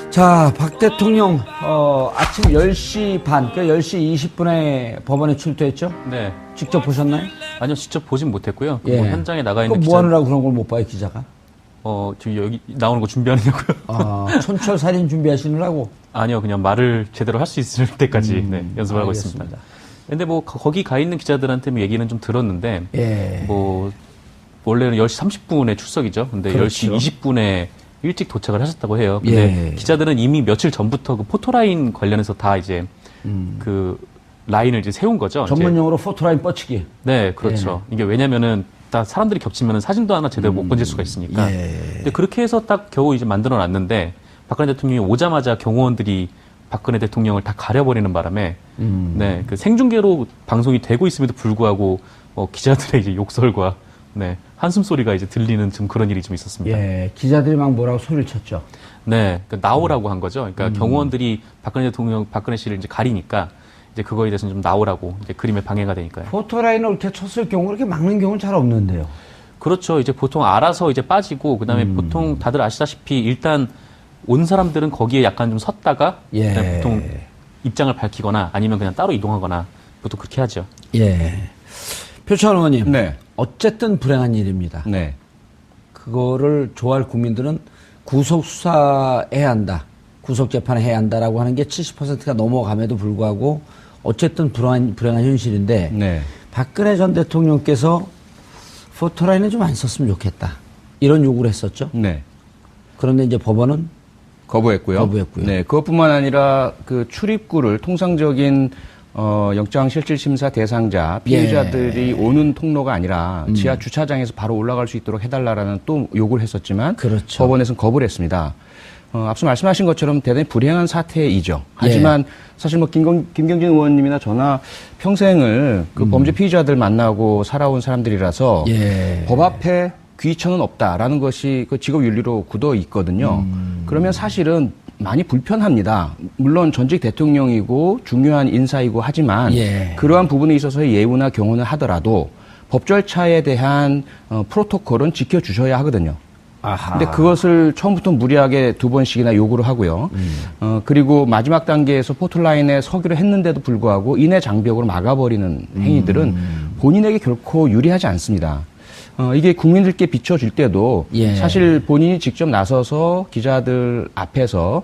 자, 박 대통령 아침 10시 반, 그러니까 10시 20분에 법원에 출두했죠? 네. 직접 보셨나요? 아니요, 직접 보진 못했고요. 예. 뭐 현장에 나가 있는 뭐 하느라고 그런 걸 못 봐요, 기자가? 지금 여기 나오는 거 준비하느냐고요? 촌철 살인 준비하시느라고? 아니요, 그냥 말을 제대로 할 수 있을 때까지 연습을 하고 있습니다. 근데 뭐 거기 가 있는 기자들한테 뭐 얘기는 좀 들었는데, 예. 뭐 원래는 10시 30분에 출석이죠. 근데 그렇죠. 10시 20분에 일찍 도착을 하셨다고 해요. 근데 예. 기자들은 이미 며칠 전부터 그 포토라인 관련해서 다 이제 그 라인을 이제 세운 거죠. 전문용어로 포토라인 뻗치기. 네, 그렇죠. 예. 이게 왜냐면은 다 사람들이 겹치면 사진도 하나 제대로 못 건질 수가 있으니까. 예. 근데 그렇게 해서 딱 겨우 이제 만들어 놨는데 박근혜 대통령이 오자마자 경호원들이 박근혜 대통령을 다 가려버리는 바람에 네, 그 생중계로 방송이 되고 있음에도 불구하고 기자들의 이제 욕설과 네, 한숨 소리가 이제 들리는 좀 그런 일이 좀 있었습니다. 예, 기자들이 막 뭐라고 소리를 쳤죠. 네, 그러니까 나오라고 한 거죠. 그러니까 경호원들이 박근혜 대통령, 박근혜 씨를 이제 가리니까 이제 그거에 대해서 좀 나오라고 이제 그림에 방해가 되니까요. 포토라인을 이렇게 쳤을 경우 그렇게 막는 경우는 잘 없는데요. 그렇죠. 이제 보통 알아서 이제 빠지고 그다음에 보통 다들 아시다시피 일단 온 사람들은 거기에 약간 좀 섰다가 예. 그냥 보통 입장을 밝히거나 아니면 그냥 따로 이동하거나 보통 그렇게 하죠. 예. 표창원 의원님. 네. 어쨌든 불행한 일입니다. 네. 그거를 좋아할 국민들은 구속 수사해야 한다. 구속 재판해야 한다라고 하는 게 70%가 넘어감에도 불구하고 어쨌든 불행한 현실인데 네. 박근혜 전 대통령께서 포토라인을 좀 안 썼으면 좋겠다. 이런 요구를 했었죠. 네. 그런데 이제 법원은 거부했고요. 네. 그것뿐만 아니라 그 출입구를 통상적인 영장실질심사 대상자 피해자들이 오는 통로가 아니라 지하 주차장에서 바로 올라갈 수 있도록 해달라라는 또 요구를 했었지만 그렇죠. 법원에서는 거부를 했습니다. 앞서 말씀하신 것처럼 대단히 불행한 사태이죠. 하지만 사실 뭐 김경진 의원님이나 저나 평생을 그 범죄 피의자들 만나고 살아온 사람들이라서 법 앞에 귀천은 없다라는 것이 그 직업 윤리로 굳어 있거든요. 그러면 사실은 많이 불편합니다. 물론 전직 대통령이고 중요한 인사이고 하지만 그러한 부분에 있어서의 예우나 경호는 하더라도 법 절차에 대한 프로토콜은 지켜주셔야 하거든요. 아하. 근데 그것을 처음부터 무리하게 2번씩이나 요구를 하고요. 그리고 마지막 단계에서 포토라인에 서기로 했는데도 불구하고 인해 장벽으로 막아버리는 행위들은 본인에게 결코 유리하지 않습니다. 이게 국민들께 비춰줄 때도 사실 본인이 직접 나서서 기자들 앞에서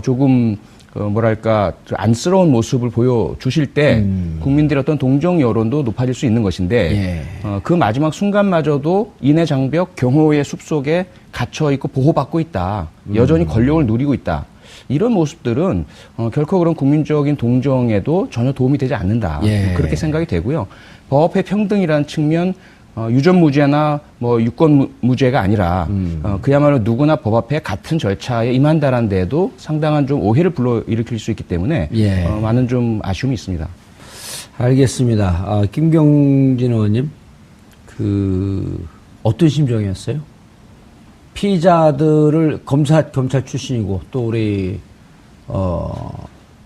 조금 뭐랄까 안쓰러운 모습을 보여주실 때 국민들의 어떤 동정 여론도 높아질 수 있는 것인데 그 마지막 순간마저도 인해 장벽 경호의 숲속에 갇혀 있고 보호받고 있다. 여전히 권력을 누리고 있다. 이런 모습들은 결코 그런 국민적인 동정에도 전혀 도움이 되지 않는다. 그렇게 생각이 되고요. 법의 평등이라는 측면 유전무죄나 뭐 유권무죄가 아니라 그야말로 누구나 법 앞에 같은 절차에 임한다는 데에도 상당한 좀 오해를 불러일으킬 수 있기 때문에 많은 좀 아쉬움이 있습니다. 알겠습니다. 김경진 의원님, 어떤 심정이었어요? 피의자들을 검찰 출신이고 또 우리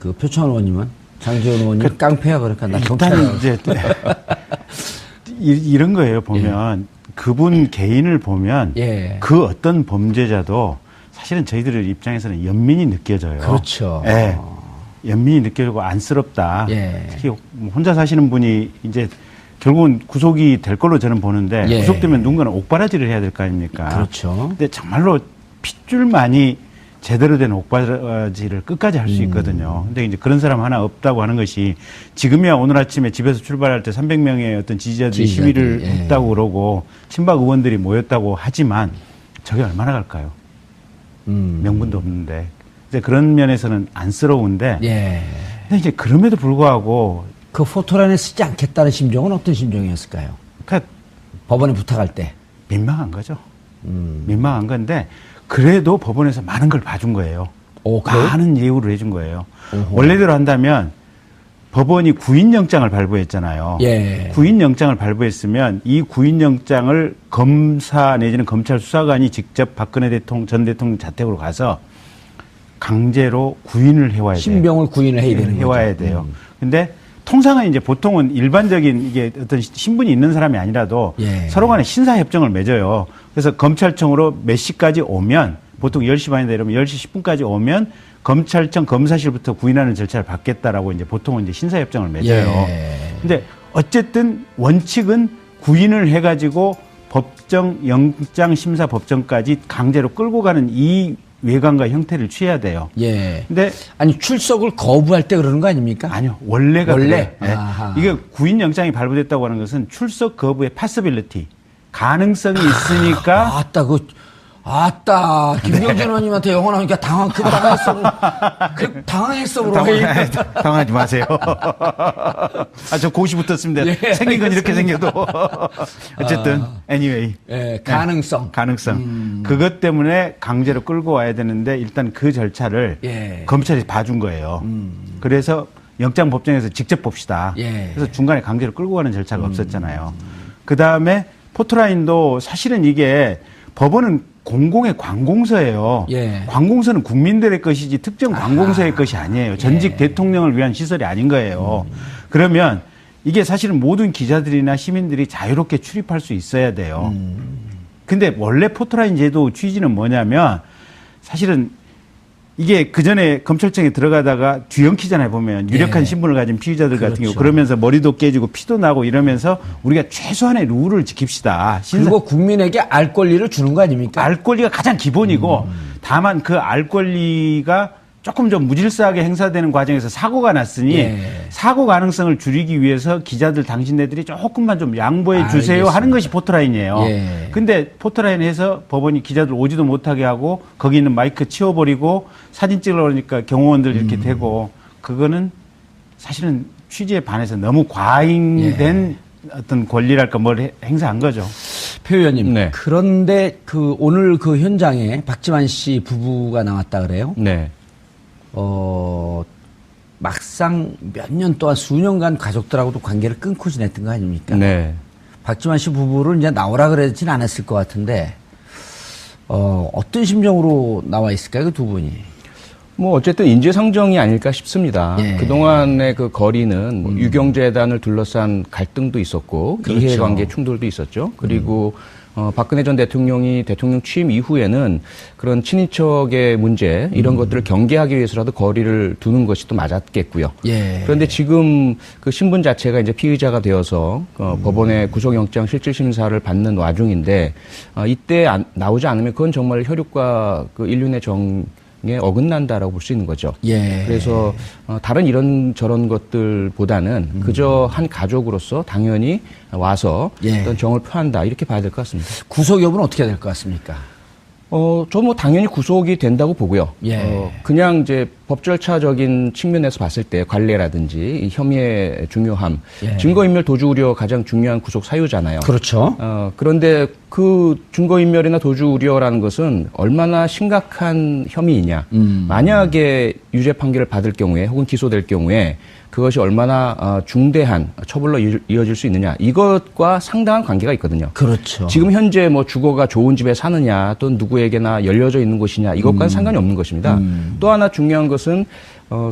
표창원 의원님은 장지원 의원님 깡패야 그러니까 나 일단 이제 이런 거예요. 보면 그분 개인을 보면 그 어떤 범죄자도 사실은 저희들 입장에서는 연민이 느껴져요. 그렇죠. 예. 연민이 느껴지고 안쓰럽다. 특히 혼자 사시는 분이 이제 결국은 구속이 될 걸로 저는 보는데 구속되면 누군가는 옥바라지를 해야 될 거 아닙니까? 그렇죠. 근데 정말로 핏줄만이 제대로 된 옥바지를 끝까지 할 수 있거든요. 근데 이제 그런 사람 하나 없다고 하는 것이 지금이야 오늘 아침에 집에서 출발할 때 300명의 어떤 지지자들이 시위를 했다고 그러고 친박 의원들이 모였다고 하지만 저게 얼마나 갈까요? 명분도 없는데. 이제 그런 면에서는 안쓰러운데. 근데 이제 그럼에도 불구하고 그 포토라인에 쓰지 않겠다는 심정은 어떤 심정이었을까요? 그러니까 법원에 부탁할 때. 민망한 거죠. 민망한 건데 그래도 법원에서 많은 걸 봐준 거예요. 많은 예우를 해준 거예요. 원래대로 한다면 법원이 구인영장을 발부했잖아요. 구인영장을 발부했으면 이 구인영장을 검사 내지는 검찰 수사관이 직접 박근혜 전 대통령 자택으로 가서 강제로 구인을 해와야 돼요. 신병을 구인을 해야 되는 거죠. 해와야 돼요. 근데 통상은 이제 보통은 일반적인 이게 어떤 신분이 있는 사람이 아니라도 예. 서로 간에 신사협정을 맺어요. 그래서 검찰청으로 몇 시까지 오면 보통 10시 반이다 이러면 10시 10분까지 오면 검찰청 검사실부터 구인하는 절차를 받겠다라고 이제 보통은 이제 신사협정을 맺어요. 예. 근데 어쨌든 원칙은 구인을 해가지고 법정, 영장 심사 법정까지 강제로 끌고 가는 이 외관과 형태를 취해야 돼요. 예. 근데 아니 출석을 거부할 때 그러는 거 아닙니까? 아니요. 원래가 원래? 그래요. 아하. 이게 구인 영장이 발부됐다고 하는 것은 출석 거부의 파서빌리티 가능성이 있으니까 김경준 의원님한테 영어 나오니까 당황했어, 그럼. 당황하지 마세요. 저 고시 붙었습니다. 예, 생긴 건 이렇게 생겨도. 어쨌든, anyway. 예, 가능성. 가능성. 그것 때문에 강제로 끌고 와야 되는데 일단 그 절차를 예. 검찰이 봐준 거예요. 그래서 영장 법정에서 직접 봅시다. 예. 그래서 중간에 강제로 끌고 가는 절차가 없었잖아요. 그 다음에 포토라인도 사실은 이게 법원은 공공의 관공서예요. 예. 관공서는 국민들의 것이지 특정 관공서의 것이 아니에요. 전직 대통령을 위한 시설이 아닌 거예요. 그러면 이게 사실은 모든 기자들이나 시민들이 자유롭게 출입할 수 있어야 돼요. 근데 원래 포토라인 제도 취지는 뭐냐면 사실은 이게 그 전에 검찰청에 들어가다가 뒤엉키잖아요, 보면. 유력한 예. 신분을 가진 피의자들 같은 경우. 그렇죠. 그러면서 머리도 깨지고 피도 나고 이러면서 우리가 최소한의 룰을 지킵시다. 그리고 국민에게 알 권리를 주는 거 아닙니까? 알 권리가 가장 기본이고 다만 그 알 권리가 조금 좀 무질서하게 행사되는 과정에서 사고가 났으니 예. 사고 가능성을 줄이기 위해서 기자들 당신네들이 조금만 좀 양보해 주세요 알겠습니다. 하는 것이 포토라인이에요. 예. 근데 포토라인에서 법원이 기자들 오지도 못하게 하고 거기 있는 마이크 치워버리고 사진 찍으려고 그러니까 경호원들 이렇게 되고 그거는 사실은 취지에 반해서 너무 과잉된 어떤 권리랄까 뭘 행사한 거죠. 표 의원님. 네. 그런데 오늘 그 현장에 박지만 씨 부부가 나왔다 그래요? 네. 막상 몇 년 동안 수년간 가족들하고도 관계를 끊고 지냈던 거 아닙니까? 네. 박지만 씨 부부를 이제 나오라 그러진 않았을 것 같은데, 어떤 심정으로 나와 있을까요, 그 두 분이? 뭐 어쨌든 인재상정이 아닐까 싶습니다. 예. 그동안의 그 거리는 뭐 유경재단을 둘러싼 갈등도 있었고 그렇죠. 이해관계 충돌도 있었죠. 그리고 박근혜 전 대통령이 대통령 취임 이후에는 그런 친인척의 문제 이런 것들을 경계하기 위해서라도 거리를 두는 것이 또 맞았겠고요. 예. 그런데 지금 그 신분 자체가 이제 피의자가 되어서 법원의 구속영장 실질심사를 받는 와중인데 이때 나오지 않으면 그건 정말 혈육과 그 인륜의 정에 어긋난다라고 볼 수 있는 거죠. 예. 그래서 다른 이런 저런 것들보다는 그저 한 가족으로서 당연히 와서 예. 어떤 정을 표한다 이렇게 봐야 될 것 같습니다. 구속 여부는 어떻게 될 것 같습니까? 저 뭐 당연히 구속이 된다고 보고요. 예. 그냥 이제 법 절차적인 측면에서 봤을 때 관례라든지 이 혐의의 중요함, 예. 증거인멸 도주 우려 가장 중요한 구속 사유잖아요. 그렇죠. 그런데 그 증거인멸이나 도주 우려라는 것은 얼마나 심각한 혐의이냐. 만약에 유죄 판결을 받을 경우에 혹은 기소될 경우에 그것이 얼마나 중대한 처벌로 이어질 수 있느냐. 이것과 상당한 관계가 있거든요. 그렇죠. 지금 현재 뭐 주거가 좋은 집에 사느냐 또는 누구에게나 열려져 있는 곳이냐 이것과는 상관이 없는 것입니다. 또 하나 중요한 것은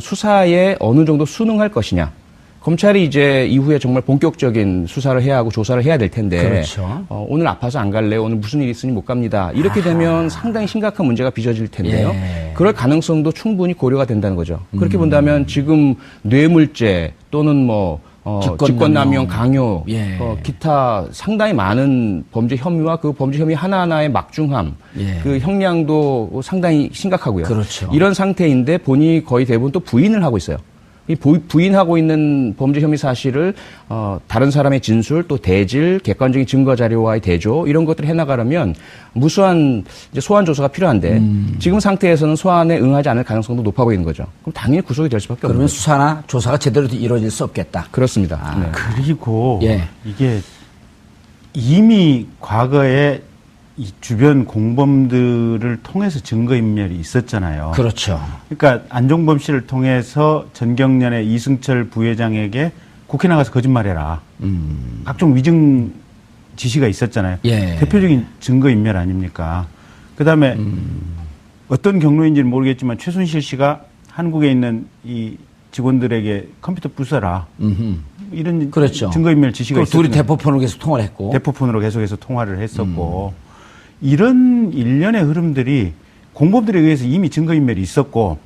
수사에 어느 정도 순응할 것이냐. 검찰이 이제 이후에 정말 본격적인 수사를 해야 하고 조사를 해야 될 텐데 그렇죠. 오늘 아파서 안 갈래요. 오늘 무슨 일이 있으니 못 갑니다. 이렇게 되면 상당히 심각한 문제가 빚어질 텐데요. 예. 그럴 가능성도 충분히 고려가 된다는 거죠. 그렇게 본다면 지금 뇌물죄 또는 뭐 직권남용, 강요, 예. 기타 상당히 많은 범죄 혐의와 그 범죄 혐의 하나하나의 막중함, 예. 그 형량도 상당히 심각하고요. 그렇죠. 이런 상태인데 본인이 거의 대부분 또 부인을 하고 있어요. 이 부인하고 있는 범죄 혐의 사실을 다른 사람의 진술 또 대질 객관적인 증거 자료와의 대조 이런 것들을 해나가려면 무수한 이제 소환 조사가 필요한데 지금 상태에서는 소환에 응하지 않을 가능성도 높아 보이는 거죠. 그럼 당연히 구속이 될 수밖에 없는 그러면 거죠. 수사나 조사가 제대로 이루어질 수 없겠다. 그렇습니다. 네. 그리고 예. 이게 이미 과거에 이 주변 공범들을 통해서 증거인멸이 있었잖아요. 그렇죠. 그러니까 안종범 씨를 통해서 전경련의 이승철 부회장에게 국회 나가서 거짓말해라. 각종 위증 지시가 있었잖아요. 예. 대표적인 증거인멸 아닙니까? 그다음에 어떤 경로인지는 모르겠지만 최순실 씨가 한국에 있는 이 직원들에게 컴퓨터 부숴라. 이런 그렇죠. 증거인멸 지시가 그리고 둘이 있었거든요. 대포폰으로 계속 통화를 했고. 대포폰으로 계속해서 통화를 했었고 이런 일련의 흐름들이 공범들에 의해서 이미 증거인멸이 있었고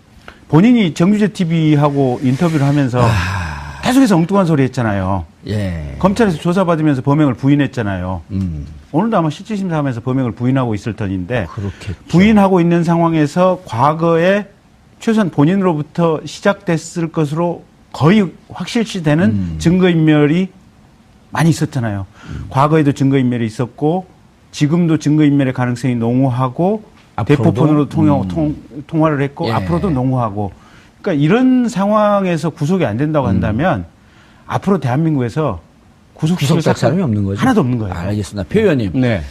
본인이 정규제 TV하고 인터뷰를 하면서 계속해서 엉뚱한 소리 했잖아요. 예. 검찰에서 조사받으면서 범행을 부인했잖아요. 오늘도 아마 실질심사하면서 범행을 부인하고 있을 터인데 그렇겠죠. 부인하고 있는 상황에서 과거에 최소한 본인으로부터 시작됐을 것으로 거의 확실시되는 증거인멸이 많이 있었잖아요. 과거에도 증거인멸이 있었고 지금도 증거인멸의 가능성이 농후하고 앞으로도? 대포폰으로 통화를 했고 예. 앞으로도 농후하고 그러니까 이런 상황에서 구속이 안 된다고 한다면 앞으로 대한민국에서 구속시킬 구속될 사람이 없는 거죠. 하나도 없는 거예요. 알겠습니다. 표 의원님. 네.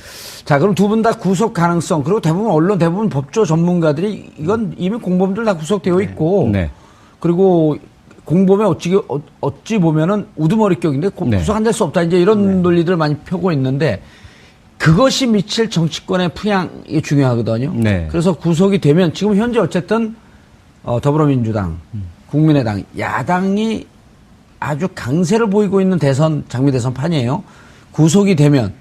자, 그럼 두 분 다 구속 가능성, 그리고 대부분 언론, 대부분 법조 전문가들이 이건 이미 공범들 다 구속되어 있고, 네. 그리고 공범에 어찌 보면은 우두머리격인데 네. 구속 안 될 수 없다. 이제 이런 논리들 많이 펴고 있는데 그것이 미칠 정치권의 풍향이 중요하거든요. 네. 그래서 구속이 되면 지금 현재 어쨌든 더불어민주당, 국민의당, 야당이 아주 강세를 보이고 있는 장미 대선 판이에요. 구속이 되면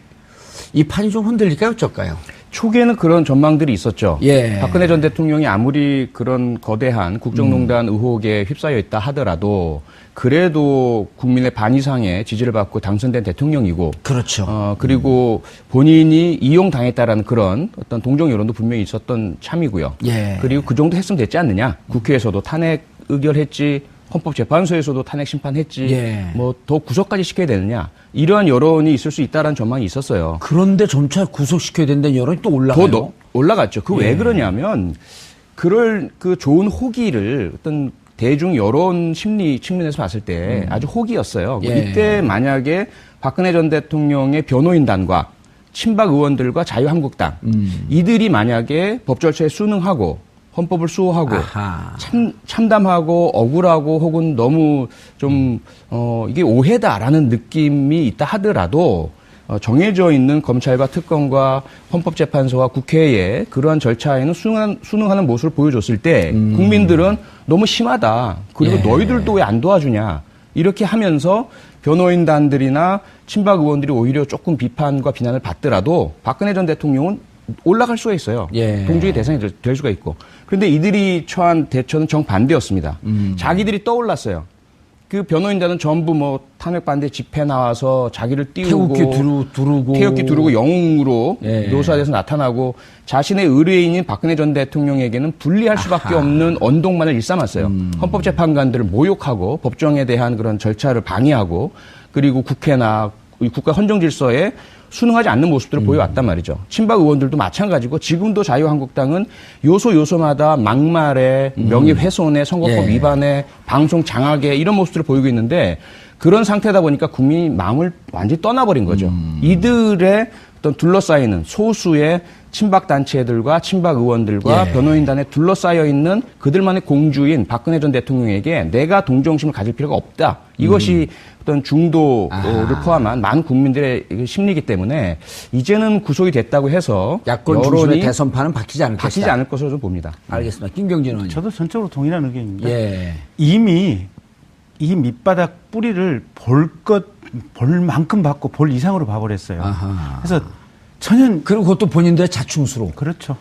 이 판이 좀 흔들릴까요? 어쩔까요? 초기에는 그런 전망들이 있었죠. 예. 박근혜 전 대통령이 아무리 그런 거대한 국정농단 의혹에 휩싸여 있다 하더라도 그래도 국민의 반 이상의 지지를 받고 당선된 대통령이고 그렇죠. 그리고 본인이 이용당했다라는 그런 어떤 동정 여론도 분명히 있었던 참이고요. 예. 그리고 그 정도 했으면 됐지 않느냐. 국회에서도 탄핵 의결했지, 헌법재판소에서도 탄핵 심판했지, 예. 뭐 더 구속까지 시켜야 되느냐. 이러한 여론이 있을 수 있다라는 전망이 있었어요. 그런데 점차 구속시켜야 된다는 여론이 또 올라가요. 더 올라갔죠. 그 왜 그러냐면 그럴 그 좋은 호기를 어떤 대중 여론 심리 측면에서 봤을 때 아주 호기였어요. 예. 이때 만약에 박근혜 전 대통령의 변호인단과 친박 의원들과 자유한국당 이들이 만약에 법 절차에 순응하고 헌법을 수호하고 아하. 참담하고 억울하고 혹은 너무 좀 이게 오해다라는 느낌이 있다 하더라도 정해져 있는 검찰과 특검과 헌법재판소와 국회에 그러한 절차에는 순응하는 모습을 보여줬을 때 국민들은 너무 심하다. 그리고 예. 너희들도 왜 안 도와주냐. 이렇게 하면서 변호인단들이나 친박 의원들이 오히려 조금 비판과 비난을 받더라도 박근혜 전 대통령은 올라갈 수가 있어요. 예. 동조의 대상이 될 수가 있고. 그런데 이들이 처한 대처는 정반대였습니다. 자기들이 떠올랐어요. 그 변호인단은 전부 뭐 탄핵 반대 집회 나와서 자기를 띄우고 태극기 두르고 영웅으로 예. 묘사돼서 나타나고 자신의 의뢰인인 박근혜 전 대통령에게는 불리할 수밖에 없는 언동만을 일삼았어요. 헌법재판관들을 모욕하고 법정에 대한 그런 절차를 방해하고 그리고 국회나 국가 헌정 질서에 순응하지 않는 모습들을 보여왔단 말이죠. 친박 의원들도 마찬가지고 지금도 자유한국당은 요소마다 막말에 명예훼손에 선거법 예. 위반에 방송 장악에 이런 모습들을 보이고 있는데 그런 상태다 보니까 국민이 마음을 완전히 떠나버린 거죠. 이들의 어떤 둘러싸이는 소수의 친박 단체들과 친박 의원들과 예. 변호인단에 둘러싸여 있는 그들만의 공주인 박근혜 전 대통령에게 내가 동정심을 가질 필요가 없다. 이것이 어떤 중도를 포함한 많은 국민들의 심리이기 때문에 이제는 구속이 됐다고 해서 야권 중심의 대선판은 바뀌지 않을 것이다. 않을 것으로 좀 봅니다. 알겠습니다. 김경진 의원님. 저도 전적으로 동일한 의견입니다. 예. 이미 이 밑바닥 뿌리를 볼 만큼 받고 볼 이상으로 봐버렸어요. 아하. 그래서 전혀 그리고 그것도 본인들의 자충수로. 그렇죠.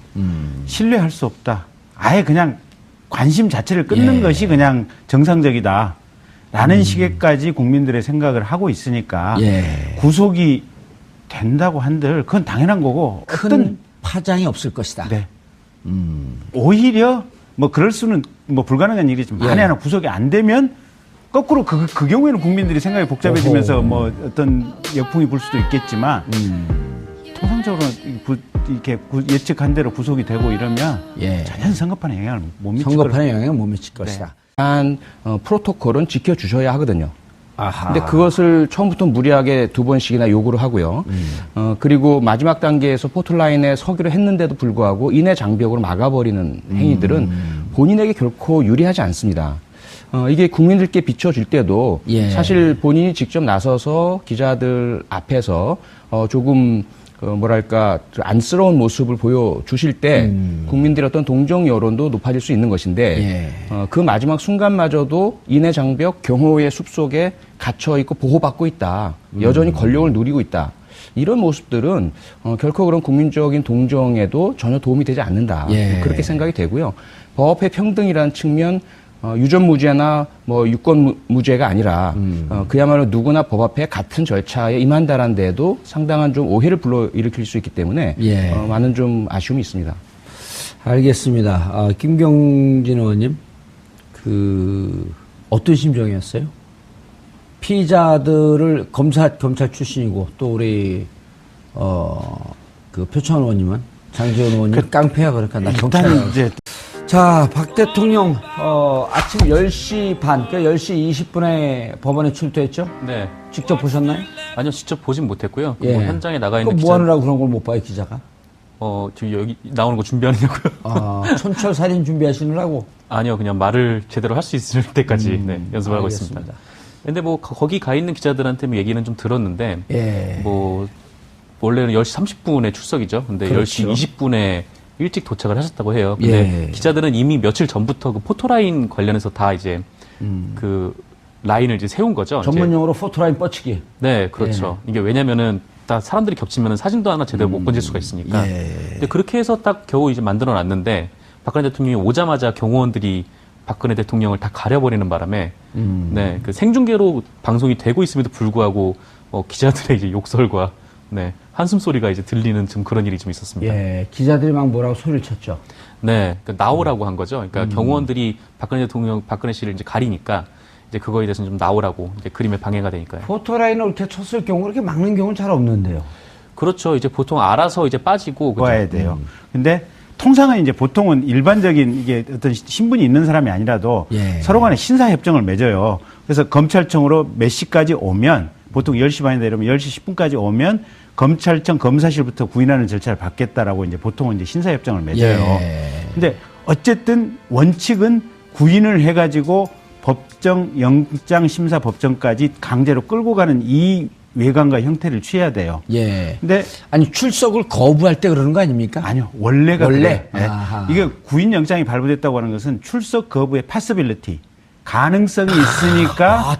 신뢰할 수 없다. 아예 그냥 관심 자체를 끊는 예. 것이 그냥 정상적이다. 라는 시기까지 국민들의 생각을 하고 있으니까 예. 구속이 된다고 한들 그건 당연한 거고 큰 파장이 없을 것이다. 네. 오히려 뭐 그럴 수는 뭐 불가능한 일이지만 만에 하나 구속이 안 되면 거꾸로 그 경우에는 국민들이 생각이 복잡해지면서 뭐 어떤 역풍이 불 수도 있겠지만 통상적으로 이렇게 예측한 대로 구속이 되고 이러면 예. 전혀 선거판에 영향을 못 미칠 선거판에 영향을 못 미칠 것이다. 한 프로토콜은 지켜주셔야 하거든요. 아하. 근데 그것을 처음부터 무리하게 2번씩이나 요구를 하고요. 그리고 마지막 단계에서 포털라인에 서기로 했는데도 불구하고 인해 장벽으로 막아버리는 행위들은 본인에게 결코 유리하지 않습니다. 이게 국민들께 비춰줄 때도 예. 사실 본인이 직접 나서서 기자들 앞에서 조금 뭐랄까 좀 안쓰러운 모습을 보여주실 때 국민들의 어떤 동정 여론도 높아질 수 있는 것인데 그 마지막 순간마저도 인해 장벽 경호의 숲속에 갇혀 있고 보호받고 있다. 여전히 권력을 누리고 있다. 이런 모습들은 결코 그런 국민적인 동정에도 전혀 도움이 되지 않는다. 그렇게 생각이 되고요. 법의 평등이라는 측면 유전무죄나 뭐 유권무죄가 아니라 그야말로 누구나 법 앞에 같은 절차에 임한다는 데에도 상당한 좀 오해를 불러일으킬 수 있기 때문에 많은 좀 아쉬움이 있습니다. 알겠습니다. 김경진 의원님, 어떤 심정이었어요? 피의자들을 검찰 출신이고 또 우리 표창원 의원님은 장지원 의원님 깡패야 그러니까 나 경찰이야. 이제 자, 박 대통령 아침 10시 반, 그러니까 10시 20분에 법원에 출두했죠? 네. 직접 보셨나요? 아니요, 직접 보진 못했고요. 뭐 현장에 나가 있는 뭐 하느라고 그런 걸 못 봐요, 기자가? 지금 여기 나오는 거 준비하느냐고요? 촌철 살인 준비하시느라고? 아니요, 그냥 말을 제대로 할 수 있을 때까지 연습을 하고 알겠습니다. 있습니다. 근데 뭐 거기 가 있는 기자들한테 뭐 얘기는 좀 들었는데 뭐 원래는 10시 30분에 출석이죠. 근데 그렇죠. 10시 20분에 일찍 도착을 하셨다고 해요. 근데 기자들은 이미 며칠 전부터 그 포토라인 관련해서 다 이제 그 라인을 이제 세운 거죠. 전문 용어로 포토라인 뻗치기. 네, 그렇죠. 이게 왜냐면은 다 사람들이 겹치면은 사진도 하나 제대로 못 건질 수가 있으니까. 근데 그렇게 해서 딱 겨우 이제 만들어 놨는데 박근혜 대통령이 오자마자 경호원들이 박근혜 대통령을 다 가려버리는 바람에 네, 그 생중계로 방송이 되고 있음에도 불구하고 기자들의 이제 욕설과 한숨 소리가 이제 들리는 좀 그런 일이 좀 있었습니다. 기자들이 막 뭐라고 소리를 쳤죠. 네, 그러니까 나오라고 한 거죠. 그러니까 경호원들이 박근혜 씨를 이제 가리니까 이제 그거에 대해서는 좀 나오라고 이제 그림에 방해가 되니까요. 포토라인을 이렇게 쳤을 경우 그렇게 막는 경우는 잘 없는데요. 그렇죠. 이제 보통 알아서 이제 빠지고 봐야 돼요. 근데 통상은 이제 보통은 일반적인 이게 어떤 신분이 있는 사람이 아니라도 서로 간에 신사협정을 맺어요. 그래서 검찰청으로 몇 시까지 오면 보통 10시 반이다 이러면 10시 10분까지 오면 검찰청 검사실부터 구인하는 절차를 받겠다라고 이제 보통은 이제 신사협정을 맺어요. 근데 어쨌든 원칙은 구인을 해가지고 법정 영장 심사 법정까지 강제로 끌고 가는 이 외관과 형태를 취해야 돼요. 근데 아니 출석을 거부할 때 그러는 거 아닙니까? 아니요. 원래가 원래? 그래요. 이게 구인 영장이 발부됐다고 하는 것은 출석 거부의 파서빌리티 가능성이 있으니까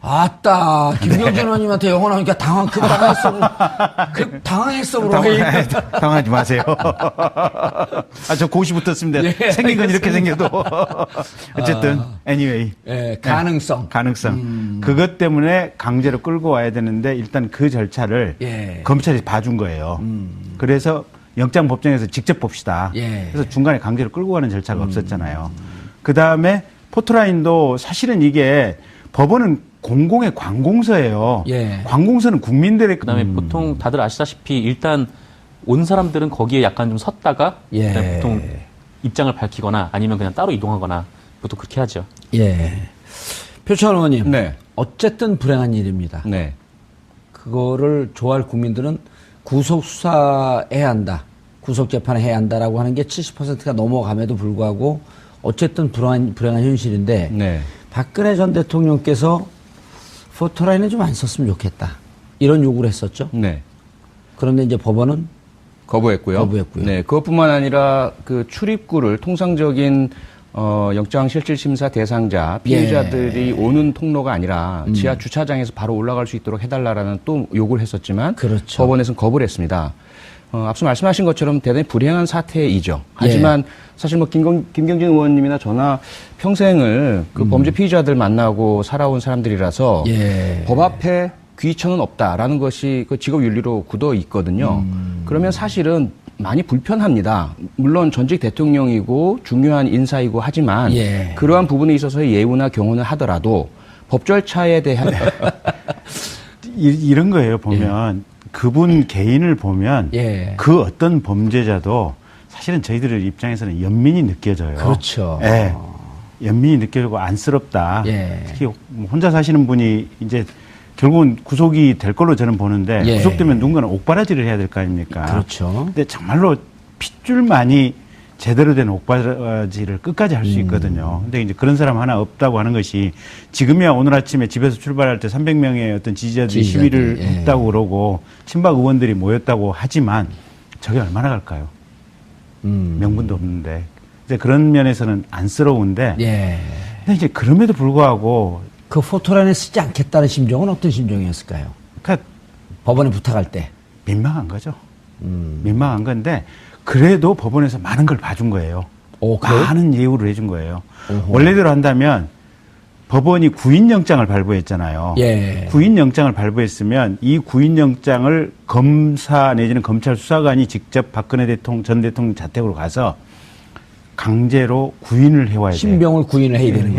아따 김경진 의원님한테 영어 나오니까 당황했어 그럼. 당황하지 마세요. 저 고시 붙었습니다. 생긴 건 이렇게 생겨도 어쨌든 anyway. 가능성. 그것 때문에 강제로 끌고 와야 되는데 일단 그 절차를 검찰이 봐준 거예요. 그래서 영장 법정에서 직접 봅시다. 그래서 중간에 강제로 끌고 가는 절차가 없었잖아요. 그 다음에 포토라인도 사실은 이게 법원은 공공의 관공서예요. 관공서는 국민들의 그다음에 보통 다들 아시다시피 일단 온 사람들은 거기에 약간 좀 섰다가 보통 입장을 밝히거나 아니면 그냥 따로 이동하거나 보통 그렇게 하죠. 표창원 의원님, 어쨌든 불행한 일입니다. 그거를 좋아할 국민들은 구속 수사해야 한다, 구속 재판해야 한다라고 하는 게 70%가 넘어감에도 불구하고 어쨌든 불행한 현실인데 박근혜 전 대통령께서 포토라인은 좀 안 썼으면 좋겠다, 이런 요구를 했었죠. 그런데 이제 법원은 거부했고요. 그것뿐만 아니라 그 출입구를 통상적인 영장실질심사 대상자 피해자들이 오는 통로가 아니라 지하 주차장에서 바로 올라갈 수 있도록 해달라라는 또 요구를 했었지만 법원에서는 거부를 했습니다. 앞서 말씀하신 것처럼 대단히 불행한 사태이죠. 하지만 사실 뭐 김경진 의원님이나 저나 평생을 그 범죄 피의자들 만나고 살아온 사람들이라서 법 앞에 귀천은 없다라는 것이 그 직업 윤리로 굳어 있거든요. 그러면 사실은 많이 불편합니다. 물론 전직 대통령이고 중요한 인사이고 하지만 그러한 부분에 있어서의 예우나 경호는 하더라도 법 절차에 대한 이런 거예요. 보면 그분 개인을 보면 그 어떤 범죄자도 사실은 저희들 입장에서는 연민이 느껴져요. 그렇죠. 연민이 느껴지고 안쓰럽다. 특히 혼자 사시는 분이 이제 결국은 구속이 될 걸로 저는 보는데 구속되면 누군가는 옥바라지를 해야 될 거 아닙니까? 그렇죠. 근데 정말로 핏줄만이 제대로 된 옥바지를 끝까지 할 수 있거든요. 근데 이제 그런 사람 하나 없다고 하는 것이 지금이야 오늘 아침에 집에서 출발할 때 300명의 어떤 지지자들이 시위를 예. 했다고 그러고 친박 의원들이 모였다고 하지만 저게 얼마나 갈까요? 명분도 없는데. 이제 그런 면에서는 안쓰러운데. 예. 근데 이제 그럼에도 불구하고 그 포토라인에 쓰지 않겠다는 심정은 어떤 심정이었을까요? 그러니까 법원에 부탁할 때. 민망한 거죠. 민망한 건데 그래도 법원에서 많은 걸 봐준 거예요. 오, 그래요? 많은 예우를 해준 거예요. 오호. 원래대로 한다면 법원이 구인영장을 발부했잖아요. 예. 구인영장을 발부했으면 이 구인영장을 검사 내지는 검찰 수사관이 직접 박근혜 전 대통령 자택으로 가서 강제로 구인을 해와야 돼요. 신병을 구인을 해야 되는 거예요.